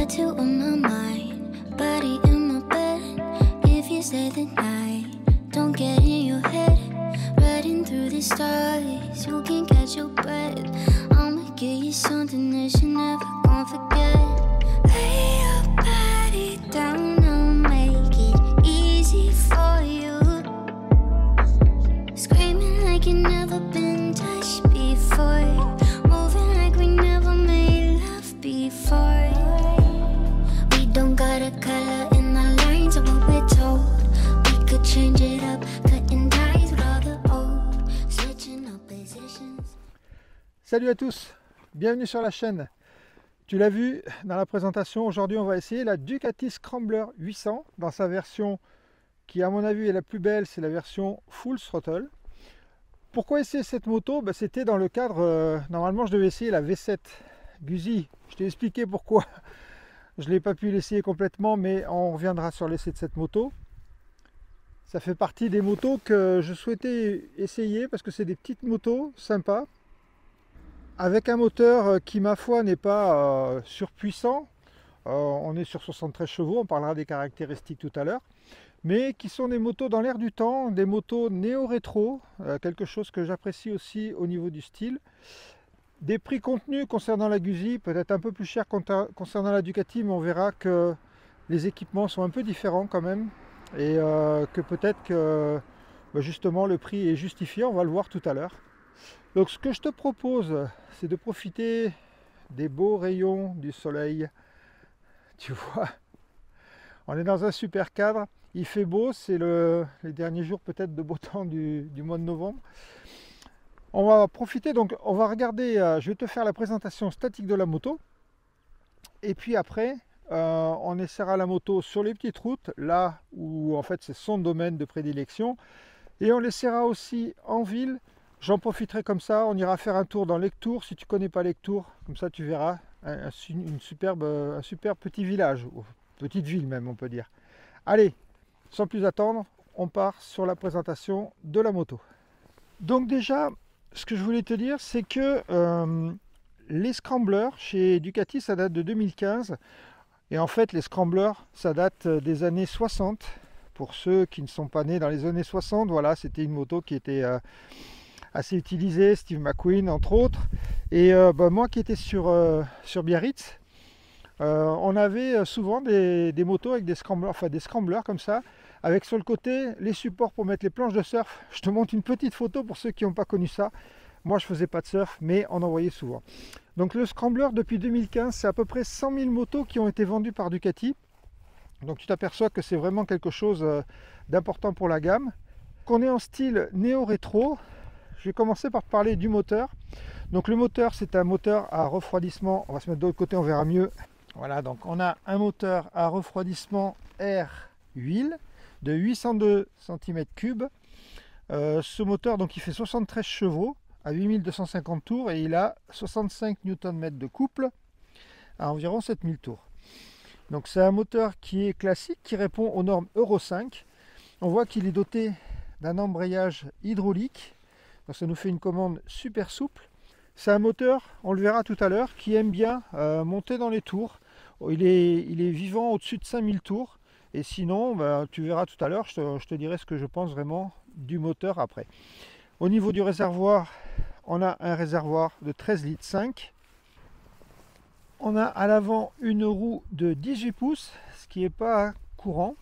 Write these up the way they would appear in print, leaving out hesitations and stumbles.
tattoo on my mind, body in my bed. If you say the night, don't get in your head. Riding through the stars, you can catch your breath. I'ma give you something that you never gonna forget. Lay your body down, I'll make it easy for you. Screaming like you never been touched before. Moving like we never made love before. We don't got a color in the lines of what we're told. We could change it up, cutting ties with all the old, switching up positions. Salut à tous, bienvenue sur la chaîne. Tu l'as vu dans la présentation, aujourd'hui on va essayer la Ducati Scrambler 800 dans sa version qui à mon avis est la plus belle, c'est la version Full Throttle. Pourquoi essayer cette moto? C'était dans le cadre, normalement je devais essayer la V7 Guzzi. Je t'ai expliqué pourquoi je ne l'ai pas pu l'essayer complètement, mais on reviendra sur l'essai de cette moto. Ça fait partie des motos que je souhaitais essayer parce que c'est des petites motos sympas, avec un moteur qui ma foi n'est pas surpuissant. On est sur 73 chevaux, on parlera des caractéristiques tout à l'heure, mais qui sont des motos dans l'air du temps, des motos néo-rétro, quelque chose que j'apprécie aussi au niveau du style. Des prix contenus concernant la Guzzi, peut-être un peu plus cher concernant la Ducati, mais on verra que les équipements sont un peu différents quand même, et que peut-être que justement le prix est justifié, on va le voir tout à l'heure. Donc ce que je te propose, c'est de profiter des beaux rayons du soleil. Tu vois, on est dans un super cadre, il fait beau, c'est les derniers jours peut-être de beau temps du mois de novembre. On va profiter, donc on va regarder, je vais te faire la présentation statique de la moto. Et puis après, on essaiera la moto sur les petites routes, là où en fait c'est son domaine de prédilection. Et on l'essaiera aussi en ville. J'en profiterai comme ça, on ira faire un tour dans Lectoure, si tu ne connais pas Lectoure, comme ça tu verras un superbe petit village, ou petite ville même on peut dire. Allez, sans plus attendre, on part sur la présentation de la moto. Donc déjà, ce que je voulais te dire, c'est que les Scramblers chez Ducati, ça date de 2015, et en fait les Scramblers, ça date des années 60. Pour ceux qui ne sont pas nés dans les années 60, voilà, c'était une moto qui était assez utilisé, Steve McQueen entre autres, et moi qui étais sur Biarritz, on avait souvent des motos avec des scramblers, enfin des scramblers comme ça, avec sur le côté les supports pour mettre les planches de surf. Je te montre une petite photo pour ceux qui n'ont pas connu ça. Moi je faisais pas de surf, mais on en voyait souvent. Donc le scrambler depuis 2015, c'est à peu près 100 000 motos qui ont été vendues par Ducati. Donc tu t'aperçois que c'est vraiment quelque chose d'important pour la gamme. Qu'on est en style néo-rétro. Je vais commencer par te parler du moteur. Donc le moteur, c'est un moteur à refroidissement. On va se mettre de l'autre côté, on verra mieux. Voilà, donc on a un moteur à refroidissement air huile de 802 cm3. Ce moteur, donc il fait 73 chevaux à 8250 tours et il a 65 Nm de couple à environ 7000 tours. Donc c'est un moteur qui est classique, qui répond aux normes Euro 5. On voit qu'il est doté d'un embrayage hydraulique. Donc ça nous fait une commande super souple. C'est un moteur, on le verra tout à l'heure, qui aime bien monter dans les tours. Il est vivant au-dessus de 5000 tours. Et sinon, tu verras tout à l'heure, je te dirai ce que je pense vraiment du moteur après. Au niveau du réservoir, on a un réservoir de 13,5 litres. On a à l'avant une roue de 18 pouces, ce qui n'est pas courant.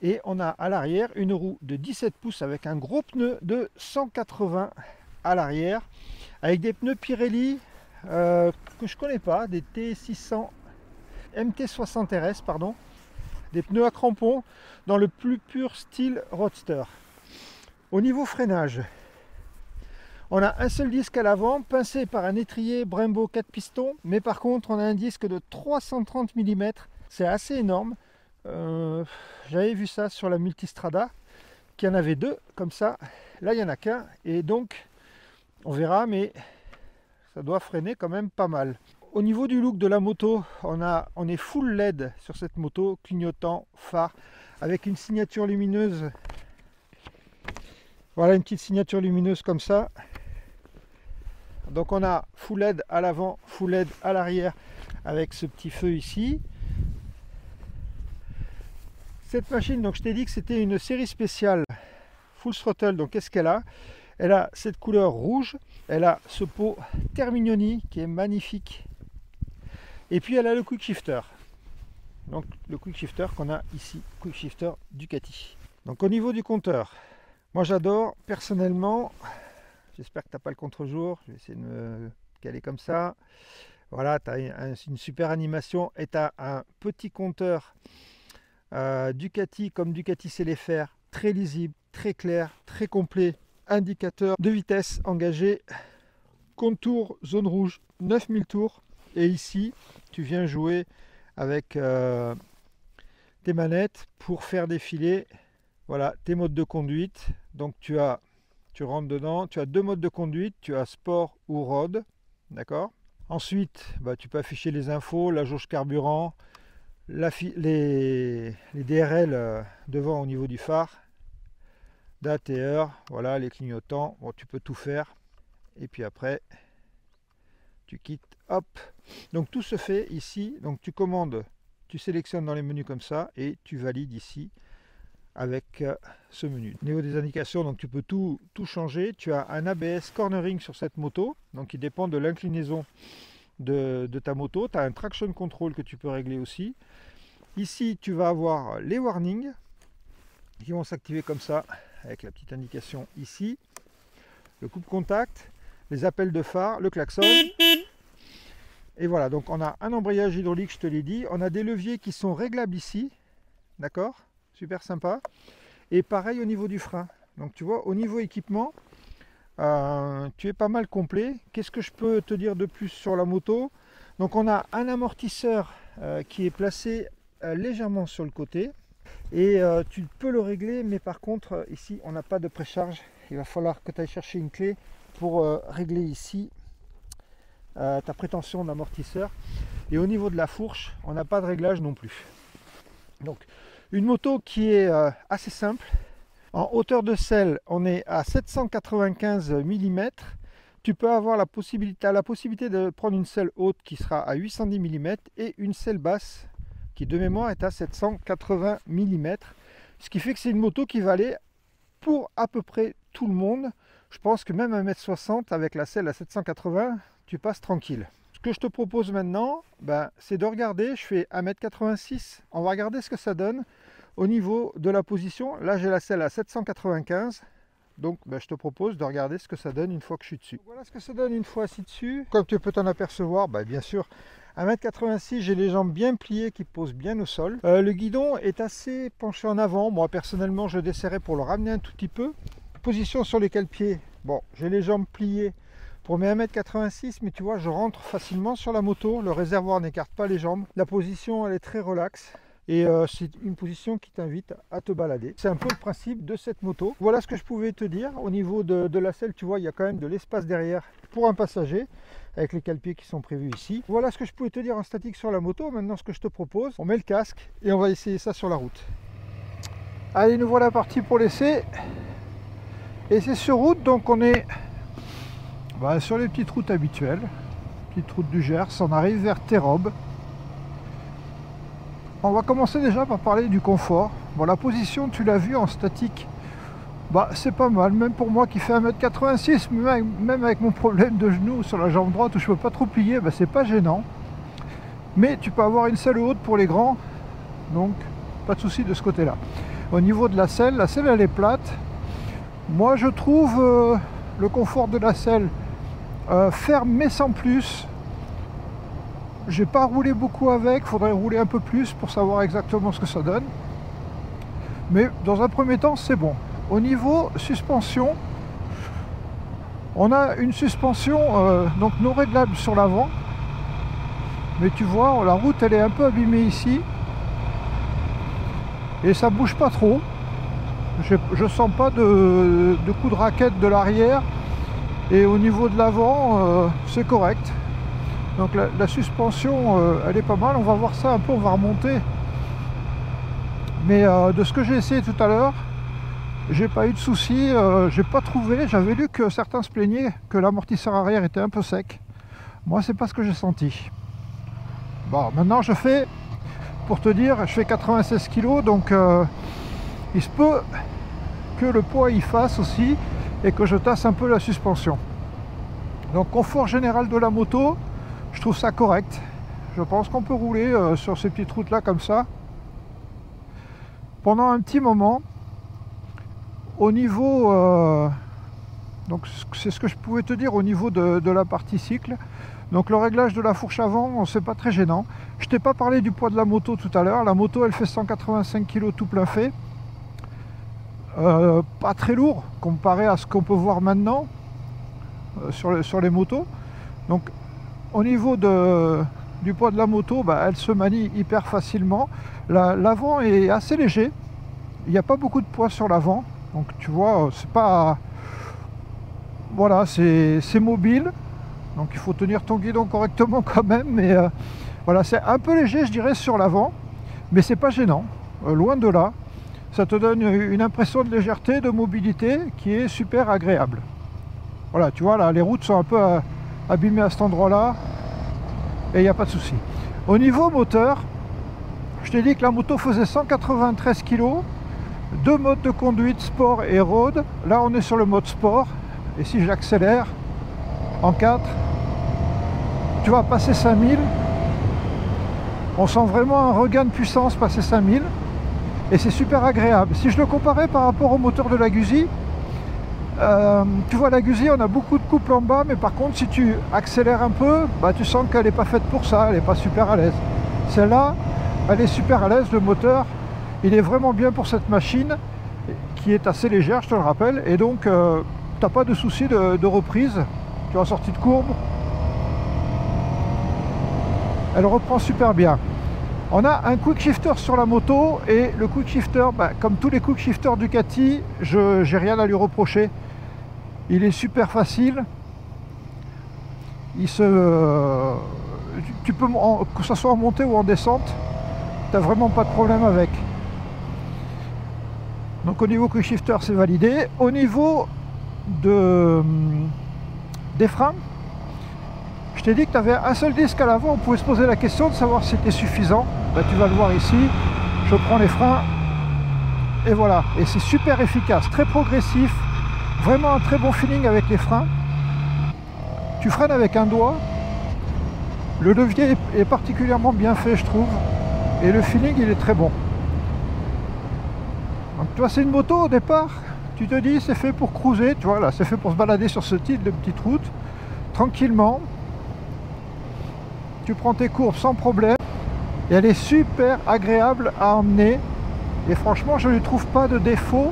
Et on a à l'arrière une roue de 17 pouces avec un gros pneu de 180 à l'arrière, avec des pneus Pirelli que je connais pas, des T600 MT60 RS, pardon, des pneus à crampons dans le plus pur style roadster. Au niveau freinage, on a un seul disque à l'avant, pincé par un étrier Brembo 4 pistons, mais par contre on a un disque de 330 mm, c'est assez énorme. J'avais vu ça sur la Multistrada, qui en avait deux comme ça. Là il n'y en a qu'un, et donc on verra, mais ça doit freiner quand même pas mal. Au niveau du look de la moto, on est full LED sur cette moto, clignotant, phare, avec une signature lumineuse. Voilà, une petite signature lumineuse comme ça. Donc on a full LED à l'avant, full LED à l'arrière, avec ce petit feu ici. Cette machine, donc je t'ai dit que c'était une série spéciale Full Throttle. Donc qu'est-ce qu'elle a? Elle a cette couleur rouge, elle a ce pot Termignoni qui est magnifique, et puis elle a le quick shifter. Donc le quick shifter qu'on a ici, quick shifter Ducati. Donc au niveau du compteur, moi j'adore personnellement, j'espère que tu n'as pas le contre-jour, je vais essayer de me caler comme ça. Voilà, tu as une super animation et tu as un petit compteur Ducati comme Ducati sait les faire, très lisible, très clair, très complet, indicateur de vitesse engagé, contour zone rouge, 9000 tours, et ici tu viens jouer avec tes manettes pour faire défiler voilà, tes modes de conduite. Donc tu rentres dedans, tu as deux modes de conduite, tu as sport ou road, d'accord. Ensuite tu peux afficher les infos, la jauge carburant, les DRL devant au niveau du phare, date et heure, voilà, les clignotants, bon, tu peux tout faire. Et puis après, tu quittes, hop. Donc tout se fait ici, donc tu commandes, tu sélectionnes dans les menus comme ça, et tu valides ici avec ce menu. Au niveau des indications, donc tu peux tout changer. Tu as un ABS cornering sur cette moto, donc qui dépend de l'inclinaison de ta moto. Tu as un traction control que tu peux régler aussi. Ici, tu vas avoir les warnings qui vont s'activer comme ça, avec la petite indication ici. Le coupe-contact, les appels de phare, le klaxon. Et voilà, donc on a un embrayage hydraulique, je te l'ai dit. On a des leviers qui sont réglables ici. D'accord? Super sympa. Et pareil au niveau du frein. Donc tu vois, au niveau équipement, tu es pas mal complet. Qu'est-ce que je peux te dire de plus sur la moto? Donc on a un amortisseur qui est placé légèrement sur le côté. Et tu peux le régler, mais par contre ici on n'a pas de précharge. Il va falloir que tu ailles chercher une clé pour régler ici ta prétention d'amortisseur. Et au niveau de la fourche, on n'a pas de réglage non plus. Donc une moto qui est assez simple. En hauteur de selle, on est à 795 mm. Tu peux avoir la possibilité de prendre une selle haute qui sera à 810 mm et une selle basse qui de mémoire est à 780 mm. Ce qui fait que c'est une moto qui va aller pour à peu près tout le monde. Je pense que même à 1,60 m avec la selle à 780, tu passes tranquille. Ce que je te propose maintenant, c'est de regarder. Je fais 1,86 m. On va regarder ce que ça donne au niveau de la position. Là, j'ai la selle à 795. Donc, je te propose de regarder ce que ça donne une fois que je suis dessus. Voilà ce que ça donne une fois assis dessus. Comme tu peux t'en apercevoir, bien sûr, 1,86 m, j'ai les jambes bien pliées qui posent bien au sol. Le guidon est assez penché en avant. Moi, personnellement, je desserrais pour le ramener un tout petit peu. Position sur les cale-pieds. Bon, j'ai les jambes pliées pour mes 1,86 m, mais tu vois, je rentre facilement sur la moto. Le réservoir n'écarte pas les jambes. La position, elle est très relaxe. Et c'est une position qui t'invite à te balader. C'est un peu le principe de cette moto. Voilà ce que je pouvais te dire. Au niveau de la selle, tu vois, il y a quand même de l'espace derrière pour un passager, avec les cale-pieds qui sont prévus ici. Voilà ce que je pouvais te dire en statique sur la moto. Maintenant, ce que je te propose, on met le casque et on va essayer ça sur la route. Allez, nous voilà partis pour l'essai. Et c'est sur route, donc on est sur les petites routes habituelles. Petite route du Gers, on arrive vers Terrobes. On va commencer déjà par parler du confort. Bon, la position, tu l'as vu en statique, c'est pas mal, même pour moi qui fais 1,86 m, même avec mon problème de genou sur la jambe droite où je peux pas trop plier, c'est pas gênant. Mais tu peux avoir une selle haute pour les grands, donc pas de souci de ce côté-là. Au niveau de la selle elle est plate. Moi je trouve le confort de la selle ferme mais sans plus. J'ai pas roulé beaucoup avec, faudrait rouler un peu plus pour savoir exactement ce que ça donne. Mais dans un premier temps, c'est bon. Au niveau suspension, on a une suspension donc non réglable sur l'avant. Mais tu vois, la route elle est un peu abîmée ici. Et ça bouge pas trop. Je sens pas de coup de raquette de l'arrière. Et au niveau de l'avant, c'est correct. Donc la suspension, elle est pas mal. On va voir ça un peu, on va remonter. Mais de ce que j'ai essayé tout à l'heure, j'ai pas eu de soucis. J'ai pas trouvé. J'avais lu que certains se plaignaient que l'amortisseur arrière était un peu sec. Moi, c'est pas ce que j'ai senti. Bon, maintenant je fais, pour te dire, je fais 96 kg, donc il se peut que le poids y fasse aussi et que je tasse un peu la suspension. Donc confort général de la moto, je trouve ça correct. Je pense qu'on peut rouler sur ces petites routes là comme ça pendant un petit moment. Au niveau donc c'est ce que je pouvais te dire au niveau de la partie cycle. Donc le réglage de la fourche avant, c'est pas très gênant. Je t'ai pas parlé du poids de la moto tout à l'heure. La moto elle fait 185 kg tout plein fait. Pas très lourd comparé à ce qu'on peut voir maintenant sur les motos. Donc au niveau du poids de la moto, bah, elle se manie hyper facilement. L'avant est assez léger, il n'y a pas beaucoup de poids sur l'avant, donc tu vois, c'est pas, voilà, c'est mobile, donc il faut tenir ton guidon correctement quand même, mais voilà, c'est un peu léger je dirais sur l'avant, mais c'est pas gênant, loin de là. Ça te donne une impression de légèreté, de mobilité qui est super agréable. Voilà, tu vois là, les routes sont un peu abîmées à cet endroit là et il n'y a pas de souci. Au niveau moteur, je t'ai dit que la moto faisait 193 kg, deux modes de conduite sport et road. Là on est sur le mode sport et si j'accélère en 4, tu vas passer 5000. On sent vraiment un regain de puissance passer 5000 et c'est super agréable. Si je le comparais par rapport au moteur de la Guzzi, tu vois, la Guzzi on a beaucoup de couple en bas, mais par contre si tu accélères un peu, bah, tu sens qu'elle n'est pas faite pour ça, elle n'est pas super à l'aise. Celle-là elle est super à l'aise, le moteur il est vraiment bien pour cette machine qui est assez légère, je te le rappelle, et donc tu n'as pas de souci de reprise. Tu as en sortie de courbe, elle reprend super bien. On a un quick shifter sur la moto et le quick shifter, bah, comme tous les quick shifters Ducati, je n'ai rien à lui reprocher. Il est super facile. Tu peux, que ce soit en montée ou en descente, tu n'as vraiment pas de problème avec. Donc au niveau quick shifter c'est validé. Au niveau des freins, je t'ai dit que tu avais un seul disque à l'avant. On pouvait se poser la question de savoir si c'était suffisant. Ben, tu vas le voir ici, je prends les freins et voilà, et c'est super efficace, très progressif, vraiment un très bon feeling avec les freins. Tu freines avec un doigt, le levier est particulièrement bien fait je trouve, et le feeling il est très bon. Donc tu vois, c'est une moto au départ, tu te dis c'est fait pour cruiser, tu vois là, c'est fait pour se balader sur ce type de petite route, tranquillement. Tu prends tes courbes sans problème. Et elle est super agréable à emmener. Et franchement, je ne lui trouve pas de défaut.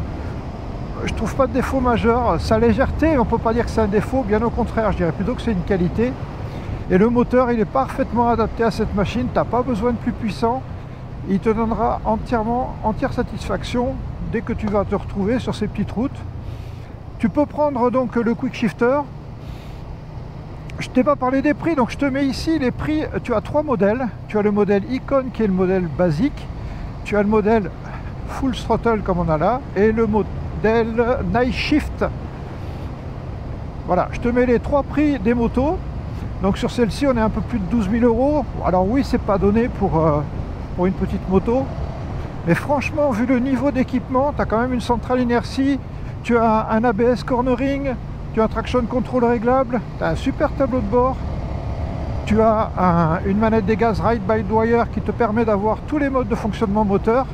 Je trouve pas de défaut majeur. Sa légèreté, on ne peut pas dire que c'est un défaut. Bien au contraire, je dirais plutôt que c'est une qualité. Et le moteur, il est parfaitement adapté à cette machine. Tu n'as pas besoin de plus puissant. Il te donnera entière satisfaction dès que tu vas te retrouver sur ces petites routes. Tu peux prendre donc le quick shifter. Je t'ai pas parlé des prix, donc je te mets ici les prix. Tu as trois modèles. Tu as le modèle Icon qui est le modèle basique. Tu as le modèle Full Throttle comme on a là. Et le modèle Night Shift. Voilà, je te mets les trois prix des motos. Donc sur celle-ci, on est un peu plus de 12 000 €. Alors oui, c'est pas donné pour une petite moto. Mais franchement, vu le niveau d'équipement, tu as quand même une centrale inertie. Tu as un ABS cornering. Tu as un traction control réglable, tu as un super tableau de bord, tu as une manette des gaz ride-by-wire qui te permet d'avoir tous les modes de fonctionnement moteur,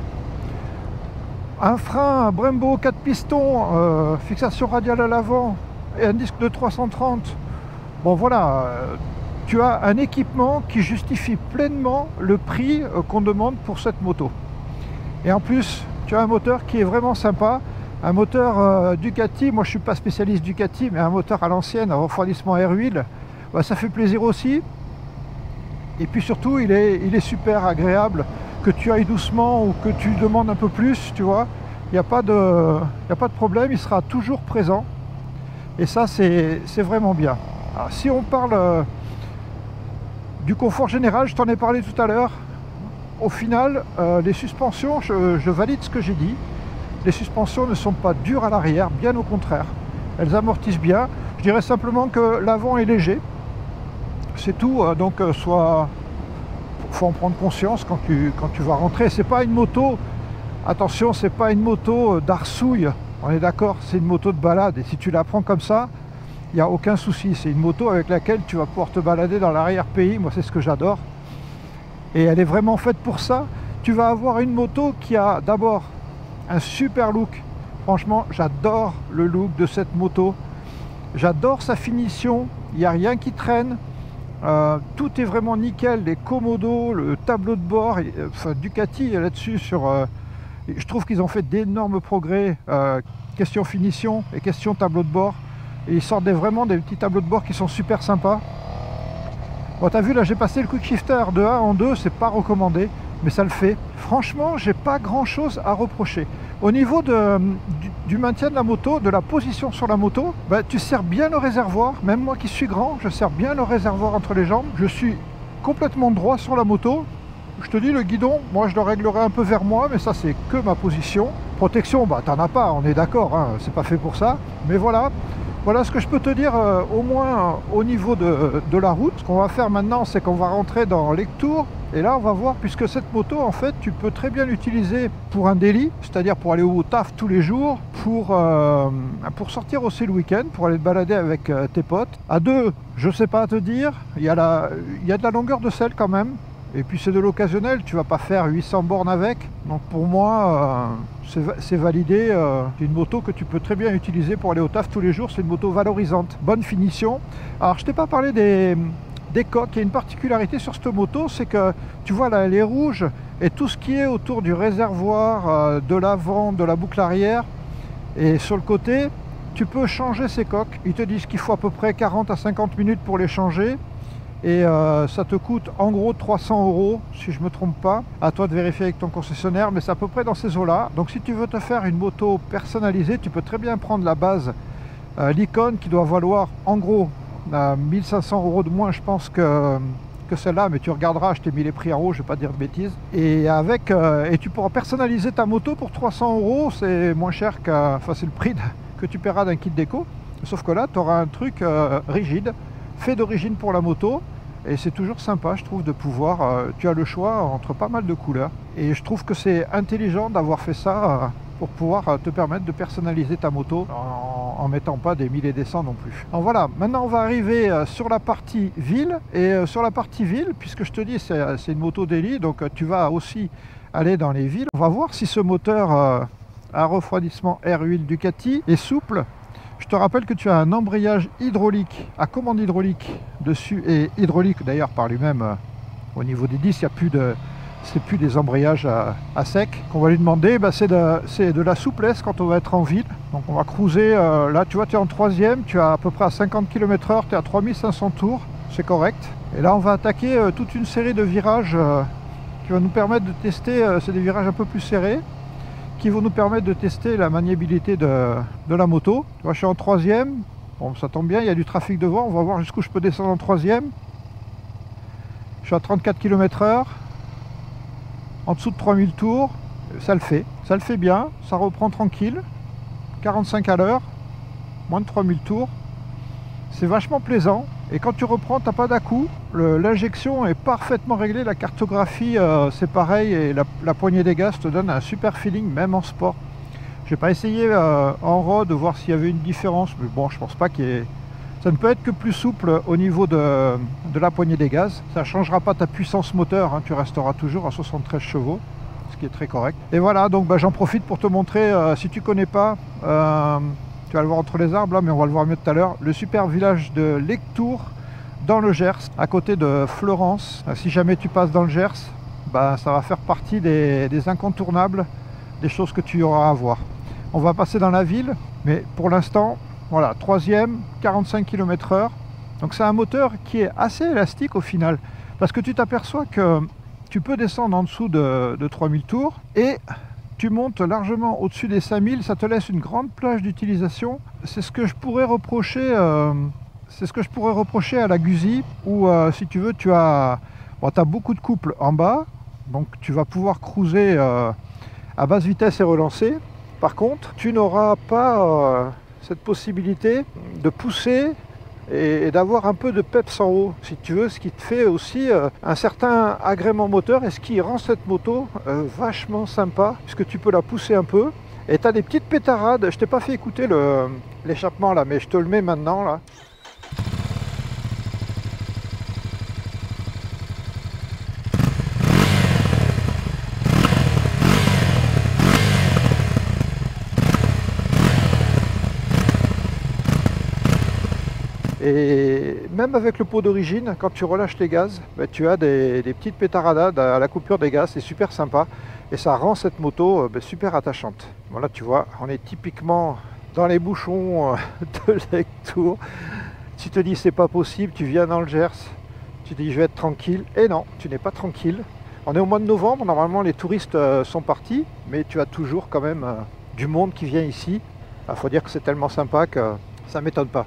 un frein Brembo 4 pistons, fixation radiale à l'avant et un disque de 330. Bon voilà, tu as un équipement qui justifie pleinement le prix qu'on demande pour cette moto. Et en plus, tu as un moteur qui est vraiment sympa. Un moteur Ducati, moi je suis pas spécialiste Ducati, mais un moteur à l'ancienne, à refroidissement air-huile, bah, ça fait plaisir aussi. Et puis surtout, il est super agréable, que tu ailles doucement ou que tu demandes un peu plus, tu vois. Il n'y a pas de problème, il sera toujours présent. Et ça, c'est vraiment bien. Alors, si on parle du confort général, je t'en ai parlé tout à l'heure. Au final, les suspensions, je valide ce que j'ai dit. Les suspensions ne sont pas dures à l'arrière, bien au contraire. Elles amortissent bien. Je dirais simplement que l'avant est léger. C'est tout, donc faut en prendre conscience quand tu vas rentrer. C'est pas une moto, attention, c'est pas une moto d'arsouille, on est d'accord, c'est une moto de balade. Et si tu la prends comme ça, il n'y a aucun souci. C'est une moto avec laquelle tu vas pouvoir te balader dans l'arrière-pays. Moi, c'est ce que j'adore. Et elle est vraiment faite pour ça. Tu vas avoir une moto qui a d'abord un super look. Franchement, j'adore le look de cette moto. J'adore sa finition. Il n'y a rien qui traîne. Tout est vraiment nickel. Les commodos, le tableau de bord. Enfin, Ducati est là-dessus. Je trouve qu'ils ont fait d'énormes progrès. Question finition et question tableau de bord. Et ils sortent vraiment des petits tableaux de bord qui sont super sympas. Bon, t'as vu, là j'ai passé le quick shifter de 1 en 2, c'est pas recommandé, mais ça le fait. Franchement, j'ai pas grand chose à reprocher. Au niveau du maintien de la moto, de la position sur la moto, bah, tu serres bien le réservoir. Même moi qui suis grand, je serre bien le réservoir entre les jambes. Je suis complètement droit sur la moto. Je te dis, le guidon, moi je le réglerai un peu vers moi, mais ça c'est que ma position. Protection, bah t'en as pas, on est d'accord, hein, c'est pas fait pour ça. Mais voilà. Voilà ce que je peux te dire au moins au niveau de la route. Ce qu'on va faire maintenant, c'est qu'on va rentrer dans Lectoure. Et là, on va voir, puisque cette moto, en fait, tu peux très bien l'utiliser pour un daily, c'est-à-dire pour aller au taf tous les jours, pour sortir aussi le week-end, pour aller te balader avec tes potes. À deux, je sais pas te dire, il y a de la longueur de selle quand même. Et puis c'est de l'occasionnel, tu vas pas faire 800 bornes avec. Donc pour moi, c'est validé. C'est une moto que tu peux très bien utiliser pour aller au taf tous les jours. C'est une moto valorisante, bonne finition. Alors je t'ai pas parlé des coques. Il y a une particularité sur cette moto, c'est que tu vois là, elle est rouge. Et tout ce qui est autour du réservoir, de l'avant, de la boucle arrière et sur le côté, tu peux changer ces coques. Ils te disent qu'il faut à peu près 40 à 50 minutes pour les changer. Et ça te coûte en gros 300 €, si je ne me trompe pas. À toi de vérifier avec ton concessionnaire, mais c'est à peu près dans ces eaux-là. Donc si tu veux te faire une moto personnalisée, tu peux très bien prendre la base l'Icon qui doit valoir en gros 1500 € de moins, je pense, que celle-là. Mais tu regarderas, je t'ai mis les prix en haut, je ne vais pas dire de bêtises. Et tu pourras personnaliser ta moto pour 300 €, c'est moins cher enfin c'est le prix que tu paieras d'un kit déco. Sauf que là, tu auras un truc rigide, fait d'origine pour la moto. Et c'est toujours sympa, je trouve, de pouvoir... tu as le choix entre pas mal de couleurs. Et je trouve que c'est intelligent d'avoir fait ça pour pouvoir te permettre de personnaliser ta moto en mettant pas des 1000 et des 100 non plus. Alors voilà, maintenant on va arriver sur la partie ville. Et sur la partie ville, puisque je te dis, c'est une moto daily, donc tu vas aussi aller dans les villes. On va voir si ce moteur à refroidissement air-huile Ducati est souple. Je te rappelle que tu as un embrayage hydraulique, à commande hydraulique dessus, et hydraulique d'ailleurs par lui-même au niveau des disques, c'est plus des embrayages à sec. Qu'on va lui demander, c'est de la souplesse quand on va être en ville. Donc on va cruiser, là tu vois, tu es en troisième, tu es à peu près à 50 km/h, tu es à 3500 tours, c'est correct. Et là on va attaquer toute une série de virages qui va nous permettre de tester, c'est des virages un peu plus serrés, qui vont nous permettre de tester la maniabilité de la moto. Moi, je suis en troisième, bon, ça tombe bien, il y a du trafic devant, on va voir jusqu'où je peux descendre en troisième. Je suis à 34 km/h, en dessous de 3000 tours, ça le fait bien, ça reprend tranquille, 45 à l'heure, moins de 3000 tours, c'est vachement plaisant. Et quand tu reprends, tu n'as pas d'à-coup, l'injection est parfaitement réglée, la cartographie c'est pareil, et la poignée des gaz te donne un super feeling, même en sport. J'ai pas essayé en road de voir s'il y avait une différence, mais bon, je pense pas qu'il y ait... Ça ne peut être que plus souple au niveau de la poignée des gaz. Ça ne changera pas ta puissance moteur, hein, tu resteras toujours à 73 chevaux, ce qui est très correct. Et voilà, donc j'en profite pour te montrer, si tu connais pas... tu vas le voir entre les arbres là, mais on va le voir mieux tout à l'heure. Le super village de Lectoure dans le Gers, à côté de Fleurance. Si jamais tu passes dans le Gers, ça va faire partie des incontournables, des choses que tu auras à voir. On va passer dans la ville, mais pour l'instant, voilà, troisième, 45 km/h. Donc c'est un moteur qui est assez élastique au final, parce que tu t'aperçois que tu peux descendre en dessous de 3000 tours et tu montes largement au-dessus des 5000, ça te laisse une grande plage d'utilisation. C'est ce que je pourrais reprocher, à la Guzzi, où si tu veux, tu as beaucoup de couples en bas, donc tu vas pouvoir cruiser à basse vitesse et relancer. Par contre, tu n'auras pas cette possibilité de pousser et d'avoir un peu de peps en haut, si tu veux, ce qui te fait aussi un certain agrément moteur et ce qui rend cette moto vachement sympa, puisque tu peux la pousser un peu. Et tu as des petites pétarades, je t'ai pas fait écouter l'échappement là, mais je te le mets maintenant là. Et même avec le pot d'origine, quand tu relâches les gaz, ben, tu as des petites pétaradades à la coupure des gaz, c'est super sympa. Et ça rend cette moto ben, super attachante. Voilà, tu vois, on est typiquement dans les bouchons de Lectoure. Tu te dis c'est pas possible, tu viens dans le Gers, tu te dis je vais être tranquille. Et non, tu n'es pas tranquille. On est au mois de novembre, normalement les touristes sont partis, mais tu as toujours quand même du monde qui vient ici. Il faut dire que c'est tellement sympa que ça ne m'étonne pas.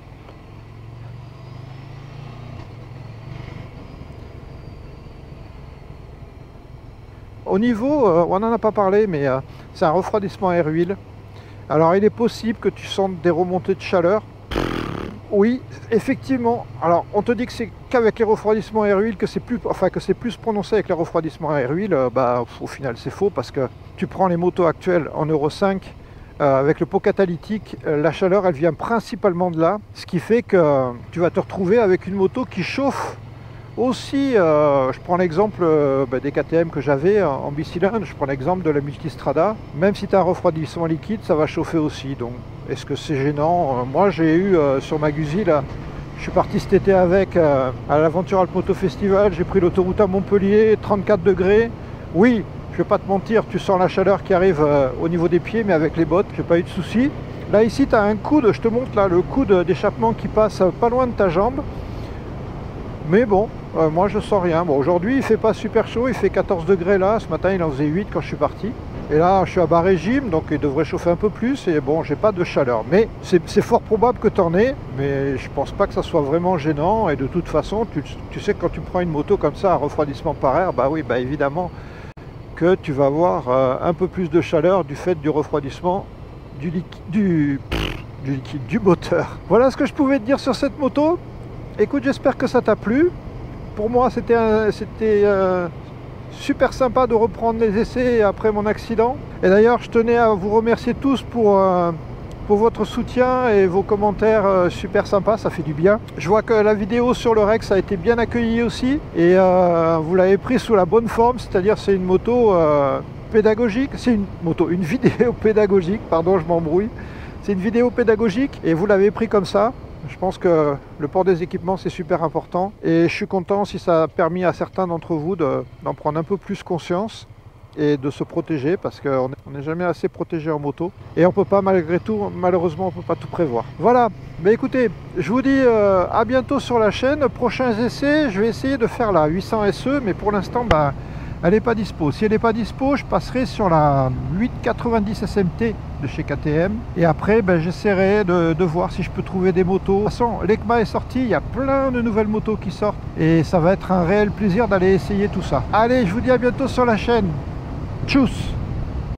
Au niveau, on n'en a pas parlé, mais c'est un refroidissement air-huile. Alors il est possible que tu sentes des remontées de chaleur. Oui, effectivement. Alors on te dit que c'est qu'avec les refroidissements air-huile que c'est plus prononcé avec les refroidissements air-huile. Bah, au final c'est faux parce que tu prends les motos actuelles en Euro 5 avec le pot catalytique, la chaleur elle vient principalement de là. Ce qui fait que tu vas te retrouver avec une moto qui chauffe. Aussi, je prends l'exemple des KTM que j'avais en bicylindre, je prends l'exemple de la Multistrada. Même si tu as un refroidissement liquide, ça va chauffer aussi. Donc, est-ce que c'est gênant? Moi, j'ai eu sur ma Guzzi, là, je suis parti cet été avec à l'Aventure Alpes Moto Festival, j'ai pris l'autoroute à Montpellier, 34 degrés. Oui, je vais pas te mentir, tu sens la chaleur qui arrive au niveau des pieds, mais avec les bottes, j'ai pas eu de soucis. Là, ici, tu as un coude, je te montre là, le coude d'échappement qui passe pas loin de ta jambe. Mais bon, moi je sens rien. Bon, aujourd'hui il fait pas super chaud, il fait 14 degrés là. Ce matin il en faisait 8 quand je suis parti. Et là je suis à bas régime, donc il devrait chauffer un peu plus. Et bon, j'ai pas de chaleur. Mais c'est fort probable que tu en aies. Mais je pense pas que ça soit vraiment gênant. Et de toute façon, tu sais que quand tu prends une moto comme ça, un refroidissement par air, bah oui, bah évidemment que tu vas avoir un peu plus de chaleur du fait du refroidissement du moteur. Voilà ce que je pouvais te dire sur cette moto. Écoute, j'espère que ça t'a plu. Pour moi, c'était super sympa de reprendre les essais après mon accident. Et d'ailleurs, je tenais à vous remercier tous pour votre soutien et vos commentaires super sympas, ça fait du bien. Je vois que la vidéo sur le Rex a été bien accueillie aussi. Et vous l'avez pris sous la bonne forme, c'est-à-dire c'est une moto pédagogique. C'est une vidéo pédagogique, pardon, je m'embrouille. C'est une vidéo pédagogique et vous l'avez pris comme ça. Je pense que le port des équipements c'est super important et je suis content si ça a permis à certains d'entre vous d'en prendre un peu plus conscience et de se protéger parce qu'on n'est jamais assez protégé en moto et on peut pas, malgré tout, malheureusement on peut pas tout prévoir. Voilà, mais écoutez, je vous dis à bientôt sur la chaîne. Prochains essais, je vais essayer de faire la 800 SE, mais pour l'instant elle n'est pas dispo. Si elle n'est pas dispo, je passerai sur la 890 SMT de chez KTM. Et après, j'essaierai de voir si je peux trouver des motos. De toute façon, l'ECMA est sorti, il y a plein de nouvelles motos qui sortent. Et ça va être un réel plaisir d'aller essayer tout ça. Allez, je vous dis à bientôt sur la chaîne. Tchuss!